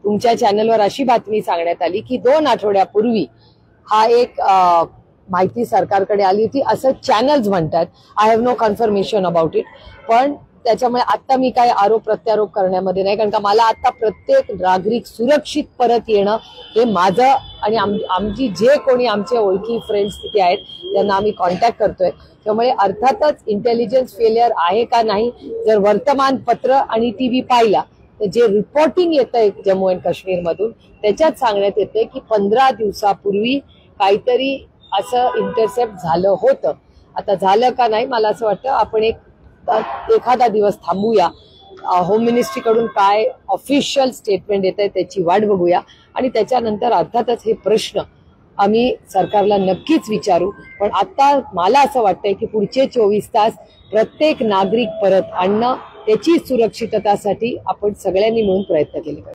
तुमच्या चॅनलवर अशी बातमी सांगण्यात आली की 2 आठवड्यापूर्वी हा एक माहिती सरकारकडे आली होती असं चॅनल्स म्हणतात. I have no confirmation about it. पण त्याच्यामुळे आता मी काय आरोप प्रत्यारोप करण्यामध्ये नाही, कारण का मला आता प्रत्येक नागरिक सुरक्षित परत येणं हे माझं आणि आमची जे कोणी आमचे ओळखी फ्रेंड्स तिथे आहेत त्यांना आम्ही कॉन्टॅक्ट करतोय. त्यामुळे अर्थातच इंटेलिजन्स फेलियर आहे का नाही, जर वर्तमानपत्र आणि टीव्ही पाहिला तर जे रिपोर्टिंग येतंय जम्मू अँड काश्मीर मधून त्याच्यात सांगण्यात येतंय की 15 दिवसापूर्वी काहीतरी असं इंटरसेप्ट झालं होतं. आता झालं का नाही मला असं वाटतं आपण एखादा दिवस थांबूया, होम मिनिस्ट्रीकडून काय ऑफिशियल स्टेटमेंट येत आहे त्याची वाट बघूया आणि त्याच्यानंतर अर्थातच हे प्रश्न आम्ही सरकारला नक्कीच विचारू. पण आता मला असं वाटतंय की पुढचे 24 तास प्रत्येक नागरिक परत आणणं त्याची सुरक्षिततासाठी आपण सगळ्यांनी मिळून प्रयत्न केले पाहिजे.